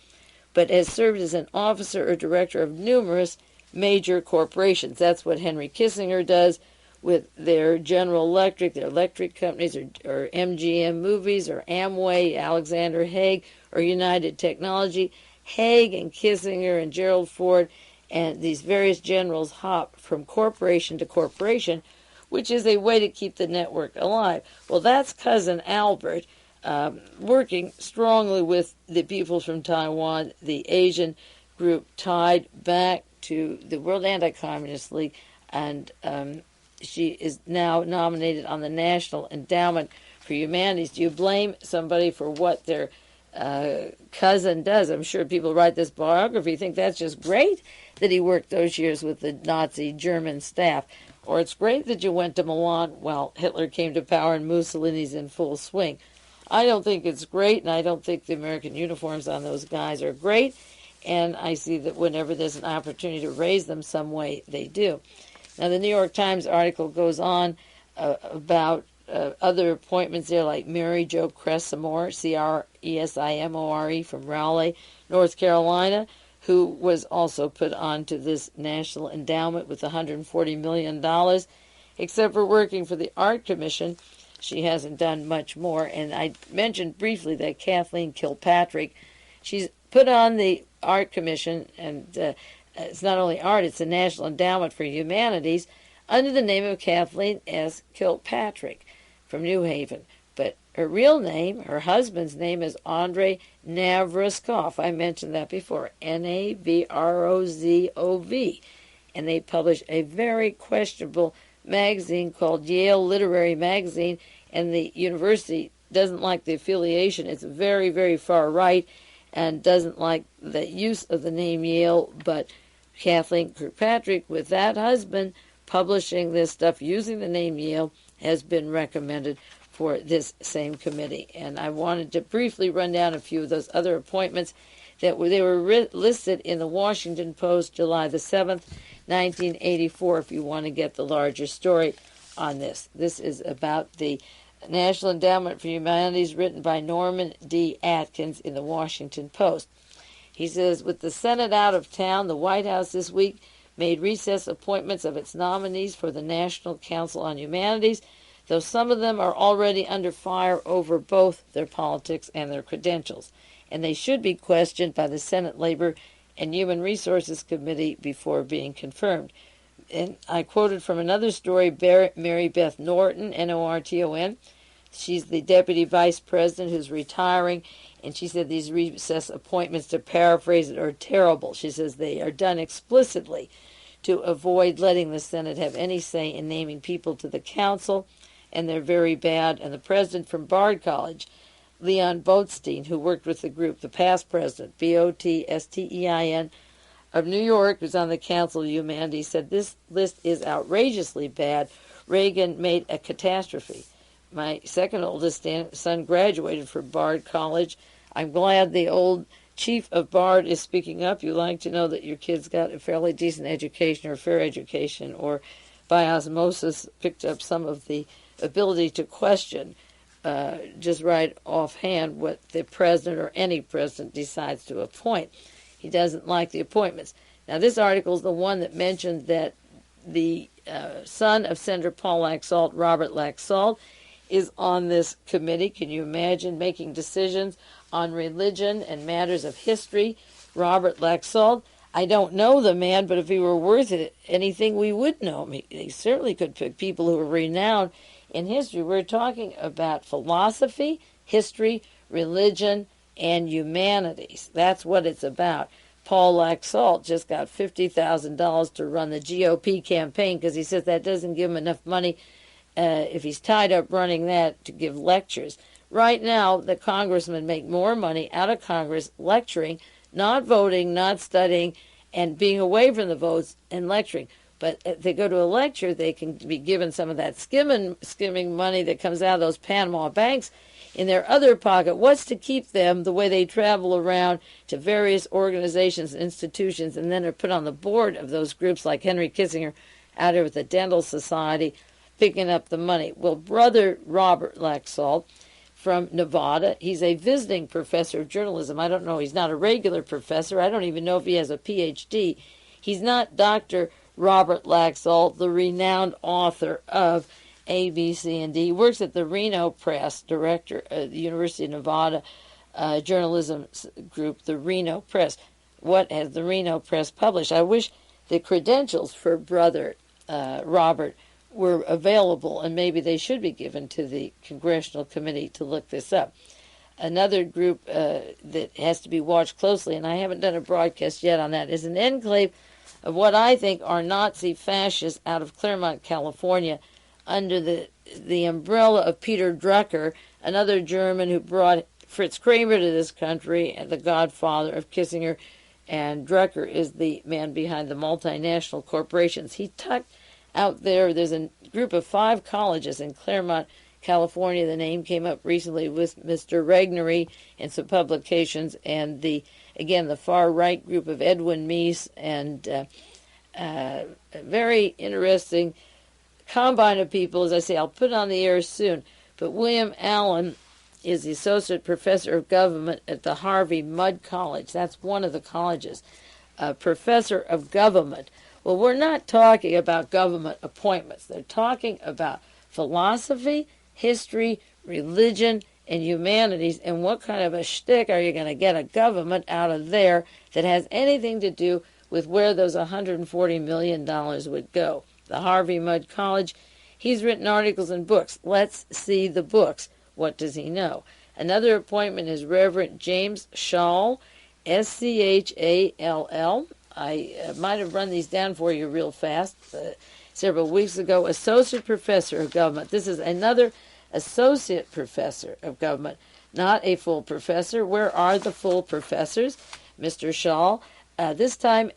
but has served as an officer or director of numerous major corporations. That's what Henry Kissinger does with their General Electric, their electric companies, or MGM Movies, or Amway, Alexander Haig, or United Technology. Haig and Kissinger and Gerald Ford and these various generals hop from corporation to corporation, which is a way to keep the network alive. Well, that's Cousin Albert, working strongly with the people from Taiwan, the Asian group tied back to the World Anti-Communist League, and she is now nominated on the National Endowment for Humanities. Do you blame somebody for what their cousin does? I'm sure people write this biography think that's just great that he worked those years with the Nazi German staff. Or it's great that you went to Milan while Hitler came to power and Mussolini's in full swing. I don't think it's great, and I don't think the American uniforms on those guys are great, and I see that whenever there's an opportunity to raise them some way, they do. Now, the New York Times article goes on about other appointments there, like Mary Jo Cresimore, Cresimore, from Raleigh, North Carolina, who was also put on to this national endowment with $140 million. Except for working for the Art Commission, she hasn't done much more. And I mentioned briefly that Kathleen Kilpatrick, she's put on the Art Commission, and it's not only art, it's the National Endowment for Humanities, under the name of Kathleen S. Kilpatrick from New Haven. But her real name, her husband's name, is Andrei Navrozov. I mentioned that before, Navrozov. And they publish a very questionable magazine called Yale Literary Magazine, and the university doesn't like the affiliation. It's very, very far right and doesn't like the use of the name Yale, but Kathleen Kirkpatrick, with that husband publishing this stuff using the name Yale, has been recommended for this same committee. And I wanted to briefly run down a few of those other appointments. that they were listed in the Washington Post, July the 7th, 1984, if you want to get the larger story on this. This is about the National Endowment for Humanities, written by Norman D. Atkins in the Washington Post. He says, with the Senate out of town, the White House this week made recess appointments of its nominees for the National Council on Humanities, though some of them are already under fire over both their politics and their credentials, and they should be questioned by the Senate Labor and Human Resources Committee before being confirmed. And I quoted from another story, Mary Beth Norton, Norton. She's the deputy vice president who's retiring, and she said these recess appointments, to paraphrase it, are terrible. She says they are done explicitly to avoid letting the Senate have any say in naming people to the council, and they're very bad. And the president from Bard College, Leon Botstein, who worked with the group, the past president, Botstein, of New York, who's on the Council of Humanities, said this list is outrageously bad. Reagan made a catastrophe. My second oldest son graduated from Bard College. I'm glad the old chief of Bard is speaking up. You like to know that your kids got a fairly decent education or fair education, or by osmosis picked up some of the ability to question just right offhand what the president or any president decides to appoint. He doesn't like the appointments. Now, this article is the one that mentioned that the son of Senator Paul Laxalt, Robert Laxalt, is on this committee. Can you imagine making decisions on religion and matters of history? Robert Laxalt, I don't know the man, but if he were worth it, anything, we would know him. He certainly could pick people who are renowned in history. We're talking about philosophy, history, religion, and humanities. That's what it's about. Paul Laxalt just got $50,000 to run the GOP campaign because he says that doesn't give him enough money if he's tied up running that to give lectures. Right now, the congressmen make more money out of Congress lecturing, not voting, not studying, and being away from the votes and lecturing. But if they go to a lecture, they can be given some of that skimming money that comes out of those Panama banks in their other pocket. What's to keep them the way they travel around to various organizations and institutions and then are put on the board of those groups like Henry Kissinger out here with the Dental Society picking up the money? Well, brother Robert Laxalt from Nevada, he's a visiting professor of journalism. I don't know, he's not a regular professor. I don't even know if he has a PhD. He's not Dr. Robert Laxalt, the renowned author of A, B, C, and D. He works at the Reno Press, director of the University of Nevada journalism group, the Reno Press. What has the Reno Press published? I wish the credentials for brother Robert were available, and maybe they should be given to the Congressional Committee to look this up. Another group that has to be watched closely, and I haven't done a broadcast yet on that, is an enclave of what I think are Nazi fascists out of Claremont, California, under the umbrella of Peter Drucker, another German who brought Fritz Kramer to this country, and the godfather of Kissinger, and Drucker is the man behind the multinational corporations. He tucked out there's a group of 5 colleges in Claremont, California. The name came up recently with Mr. Regnery in some publications, and the far-right group of Edwin Meese, and a very interesting combine of people. As I say, I'll put it on the air soon. But William Allen is the associate professor of government at the Harvey Mudd College. That's one of the colleges. Professor of government. Well, we're not talking about government appointments. They're talking about philosophy, history, religion, and humanities, and what kind of a shtick are you going to get a government out of there that has anything to do with where those $140 million would go? The Harvey Mudd College, he's written articles and books. Let's see the books. What does he know? Another appointment is Reverend James Schall, Schall. I might have run these down for you real fast several weeks ago. Associate Professor of Government. This is another Associate Professor of Government, not a full professor. Where are the full professors? Mr. Schall, this time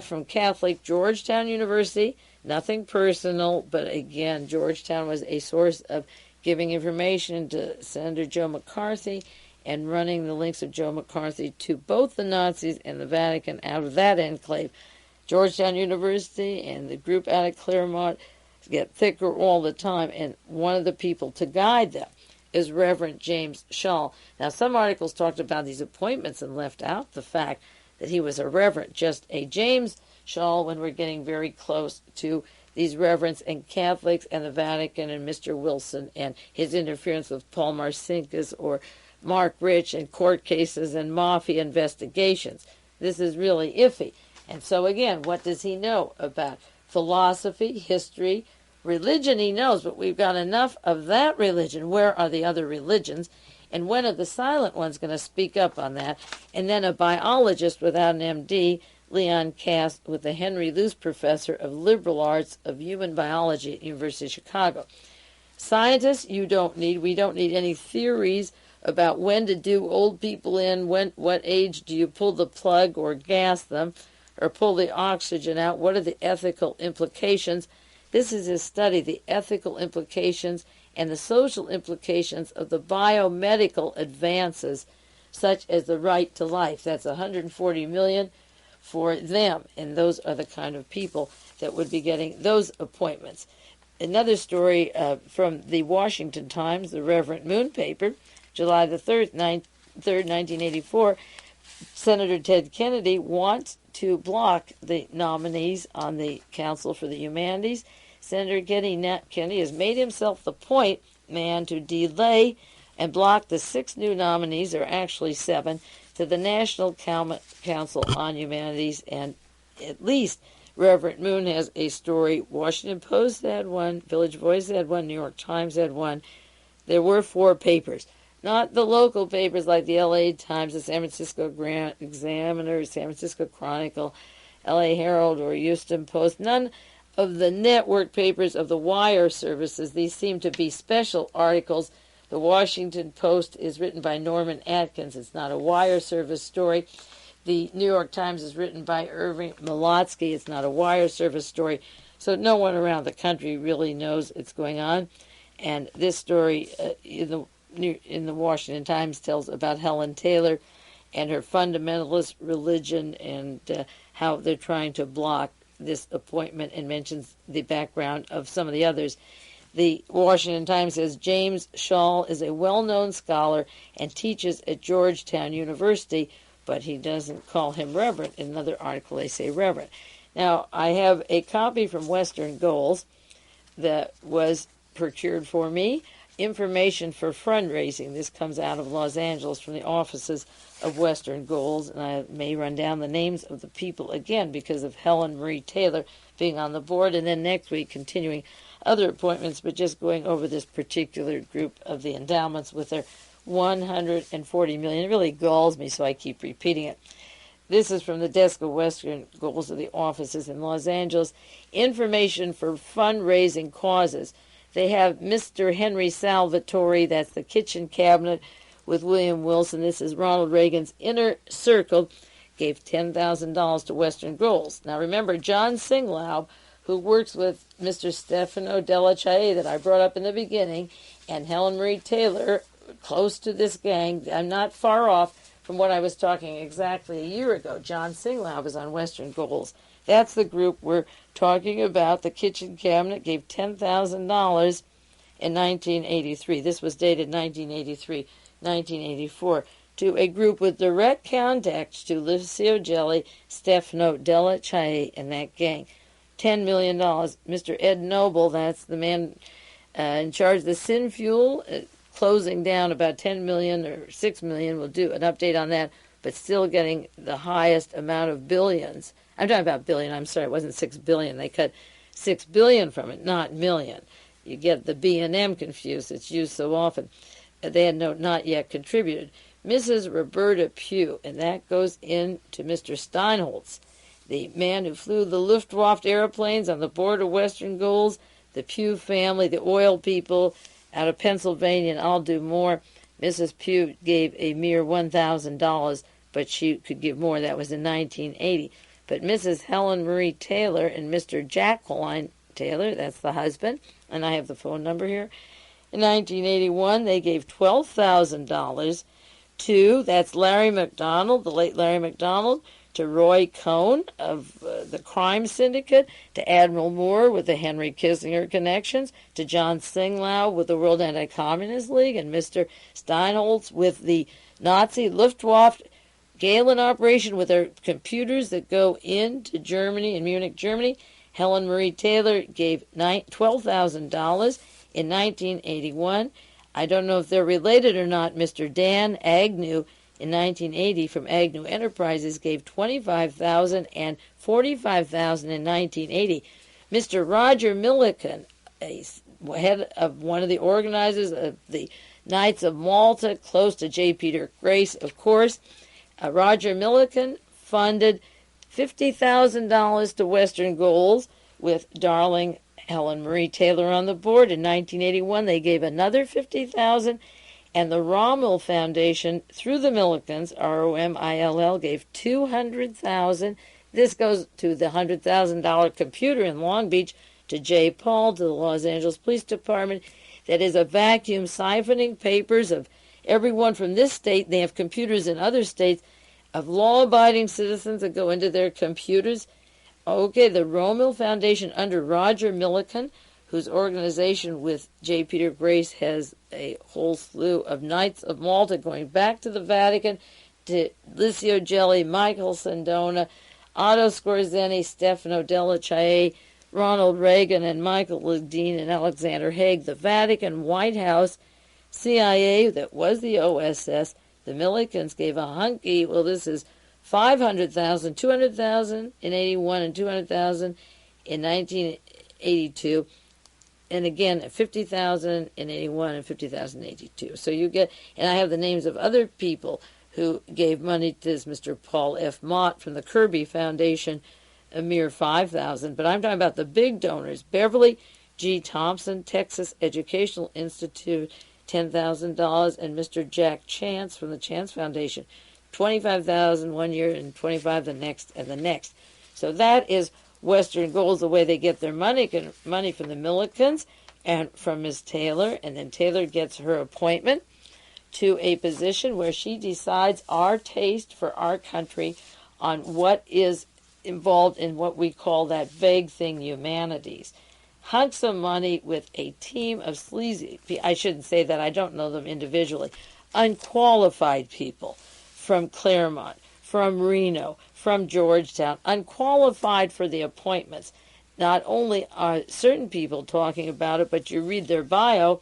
from Catholic Georgetown University. Nothing personal, but again, Georgetown was a source of giving information to Senator Joe McCarthy and running the links of Joe McCarthy to both the Nazis and the Vatican out of that enclave. Georgetown University and the group out of Claremont get thicker all the time, and one of the people to guide them is Reverend James Schall. Now, some articles talked about these appointments and left out the fact that he was a reverend, just a James Schall, when we're getting very close to these reverends and Catholics and the Vatican and Mr. Wilson and his interference with Paul Marcinkus or Mark Rich and court cases and mafia investigations. This is really iffy. And so again, what does he know about philosophy, history, religion? He knows, but we've got enough of that religion. Where are the other religions? And when are the silent ones going to speak up on that? And then a biologist without an MD, Leon Cass, with the Henry Luce Professor of Liberal Arts of Human Biology at University of Chicago. Scientists, we don't need any theories about when to do old people in, what age do you pull the plug or gas them, or pull the oxygen out. What are the ethical implications? This is his study, the ethical implications and the social implications of the biomedical advances, such as the right to life. That's $140 million for them, and those are the kind of people that would be getting those appointments. Another story from the Washington Times, the Reverend Moon paper, July the 3rd, 1984, Senator Ted Kennedy wants to block the nominees on the Council for the Humanities. Senator Kennedy has made himself the point man to delay and block the 6 new nominees, or actually 7, to the National Council on Humanities, and at least Reverend Moon has a story. Washington Post had one, Village Voice had one, New York Times had one. There were 4 papers. Not the local papers like the L.A. Times, the San Francisco Examiner, San Francisco Chronicle, L.A. Herald, or Houston Post. None of the network papers of the wire services. These seem to be special articles. The Washington Post is written by Norman Atkins. It's not a wire service story. The New York Times is written by Irving Malotsky. It's not a wire service story. So no one around the country really knows it's going on. And this story in the Washington Times tells about Helen Taylor and her fundamentalist religion and how they're trying to block this appointment, and mentions the background of some of the others. The Washington Times says James Schall is a well-known scholar and teaches at Georgetown University, but he doesn't call him reverend. In another article, they say reverend. Now, I have a copy from Western Goals that was procured for me. Information for fundraising. This comes out of Los Angeles from the offices of Western Goals, and I may run down the names of the people again because of Helen Marie Taylor being on the board, and then next week continuing other appointments, but just going over this particular group of the endowments with their $140 million. It really galls me, so I keep repeating it. This is from the desk of Western Goals of the offices in Los Angeles. Information for fundraising causes. They have Mr. Henry Salvatore, that's the kitchen cabinet with William Wilson. This is Ronald Reagan's inner circle, gave $10,000 to Western Goals. Now remember, John Singlaub, who works with Mr. Stefano Della Chae that I brought up in the beginning, and Helen Marie Taylor, close to this gang. I'm not far off from what I was talking exactly a year ago. John Singlaub is on Western Goals. That's the group we're talking about. The kitchen cabinet gave $10,000 in 1983. This was dated 1983, 1984, to a group with direct contacts to Lucio Gelli, Stefano Della Chae, and that gang. $10 million. Mr. Ed Noble, that's the man in charge of the Sin Fuel, closing down about $10 million or $6 million. We'll do an update on that, but still getting the highest amount of billions. I'm talking about billion. I'm sorry, it wasn't $6 billion. They cut $6 billion from it, not million. You get the B and M confused. It's used so often. They had not yet contributed. Mrs. Roberta Pugh, and that goes into Mr. Steinholtz, the man who flew the Luftwaffe airplanes on the board of Western Goals, the Pugh family, the oil people out of Pennsylvania, and I'll do more. Mrs. Pugh gave a mere $1,000, but she could give more. That was in 1980. But Mrs. Helen Marie Taylor and Mr. Jacqueline Taylor, that's the husband, and I have the phone number here. In 1981, they gave $12,000 to, that's Larry McDonald, the late Larry McDonald, to Roy Cohn of the crime syndicate, to Admiral Moore with the Henry Kissinger connections, to John Singlau with the World Anti-Communist League, and Mr. Steinholtz with the Nazi Luftwaffe Galen operation with their computers that go into Germany, in Munich, Germany. Helen Marie Taylor gave $12,000 in 1981. I don't know if they're related or not. Mr. Dan Agnew in 1980 from Agnew Enterprises gave $25,000 and $45,000 in 1980. Mr. Roger Millikan, a head of one of the organizers of the Knights of Malta, close to J. Peter Grace, of course, Roger Millikan funded $50,000 to Western Goals with darling Helen Marie Taylor on the board. In 1981, they gave another $50,000, and the Rommel Foundation, through the Millikans, ROMILL, gave $200,000. This goes to the $100,000 computer in Long Beach, to J. Paul, to the Los Angeles Police Department. That is a vacuum siphoning papers of everyone from this state. They have computers in other states of law-abiding citizens that go into their computers. Okay, the Rommel Foundation under Roger Millikan, whose organization with J. Peter Grace has a whole slew of Knights of Malta going back to the Vatican, to Licio Gelli, Michael Sandona, Otto Skorzeny, Stefano Della Chae, Ronald Reagan, and Michael Ledeen and Alexander Haig, the Vatican, White House, CIA, that was the OSS. The Millikans gave a hunky, well, this is $500,000, $200,000 in 81 and $200,000 in 1982. And again, $50,000 in 81 and $50,000 in 82. So you get, and I have the names of other people who gave money to this Mr. Paul F. Mott from the Kirby Foundation, a mere $5,000. But I'm talking about the big donors. Beverly G. Thompson, Texas Educational Institute, $10,000, and Mr. Jack Chance from the Chance Foundation, $25,000 one year and $25,000 the next and the next. So that is Western Goals, the way they get their money from the Millikans and from Ms. Taylor, and then Taylor gets her appointment to a position where she decides our taste for our country on what is involved in what we call that vague thing, humanities. Hunks of money with a team of sleazy, I shouldn't say that, I don't know them individually, unqualified people from Claremont, from Reno, from Georgetown, unqualified for the appointments. Not only are certain people talking about it, but you read their bio.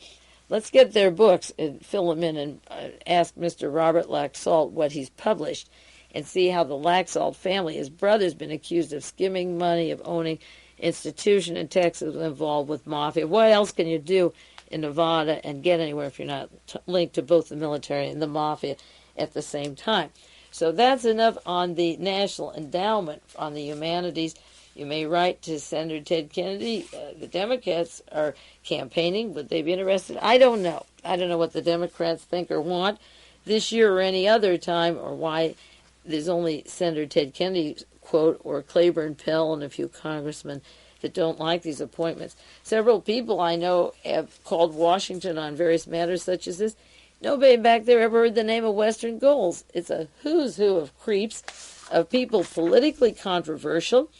Let's get their books and fill them in and ask Mr. Robert Laxalt what he's published and see how the Laxalt family, his brother's been accused of skimming money, of owning institution in Texas involved with mafia. What else can you do in Nevada and get anywhere if you're not linked to both the military and the mafia at the same time? So that's enough on the National Endowment on the Humanities. You may write to Senator Ted Kennedy. The Democrats are campaigning. Would they be interested? I don't know. I don't know what the Democrats think or want this year or any other time, or why there's only Senator Ted Kennedy, quote, or Claiborne Pell and a few congressmen that don't like these appointments. Several people I know have called Washington on various matters such as this. Nobody back there ever heard the name of Western Goals. It's a who's who of creeps, of people politically controversial.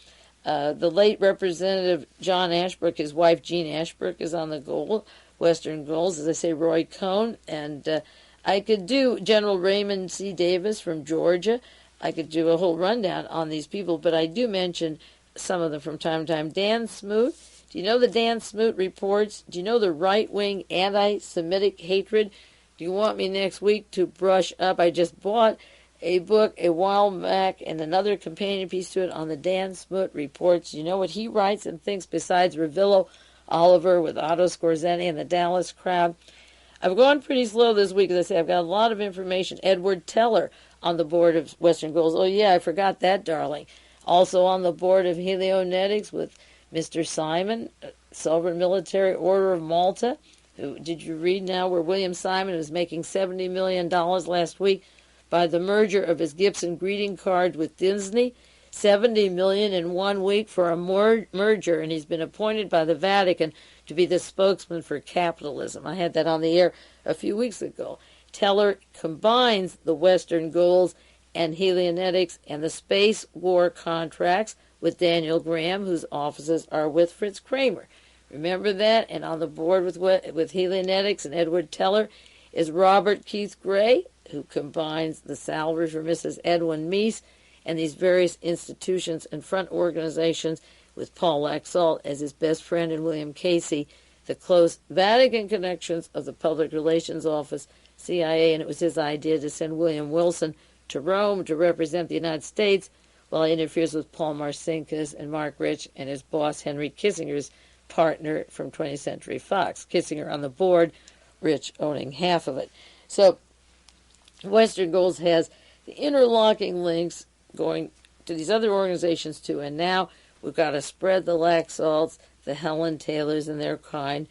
The late Representative John Ashbrook, his wife Jean Ashbrook, is on the Western Goals, as I say, Roy Cohn. And I could do General Raymond C. Davis from Georgia. I could do a whole rundown on these people, but I do mention some of them from time to time. Dan Smoot. Do you know the Dan Smoot reports? Do you know the right-wing anti-Semitic hatred? Do you want me next week to brush up? I just bought a book a while back and another companion piece to it on the Dan Smoot reports. Do you know what he writes and thinks besides Revillo Oliver with Otto Skorzeny and the Dallas crowd? I've gone pretty slow this week, as I say. I've got a lot of information. Edward Teller on the board of Western Goals. Oh, yeah, I forgot that, darling. Also on the board of Helionetics with Mr. Simon, Sovereign Military Order of Malta. Who, did you read now where William Simon was making $70 million last week by the merger of his Gibson greeting card with Disney? $70 million in 1 week for a merger, and he's been appointed by the Vatican to be the spokesman for capitalism. I had that on the air a few weeks ago. Taylor combines the Western goals and helionetics and the space war contracts with Daniel Graham, whose offices are with Fritz Kramer. Remember that? And on the board with helionetics and Edward Teller is Robert Keith Gray, who combines the salary for Mrs. Edwin Meese and these various institutions and front organizations with Paul Laxalt as his best friend and William Casey, the close Vatican connections of the Public Relations Office, CIA, and it was his idea to send William Wilson to Rome to represent the United States while he interferes with Paul Marcinkus and Mark Rich and his boss Henry Kissinger's partner from 20th Century Fox. Kissinger on the board, Rich owning half of it. So Western Goals has the interlocking links going to these other organizations too, and now we've got to spread the Laxalts, the Helen Taylors and their kind,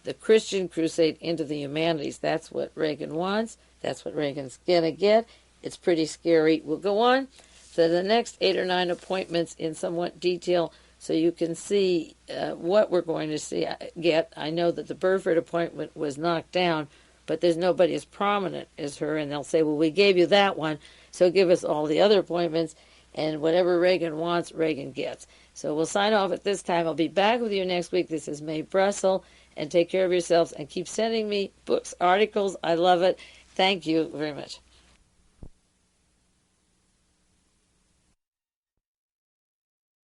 the Christian crusade into the humanities. That's what Reagan wants. That's what Reagan's going to get. It's pretty scary. We'll go on to the next 8 or 9 appointments in somewhat detail so you can see what we're going to get. I know that the Burford appointment was knocked down, but there's nobody as prominent as her, and they'll say, well, we gave you that one, so give us all the other appointments, and whatever Reagan wants, Reagan gets. So we'll sign off at this time. I'll be back with you next week. This is Mae Brussell, and take care of yourselves, and keep sending me books, articles. I love it. Thank you very much.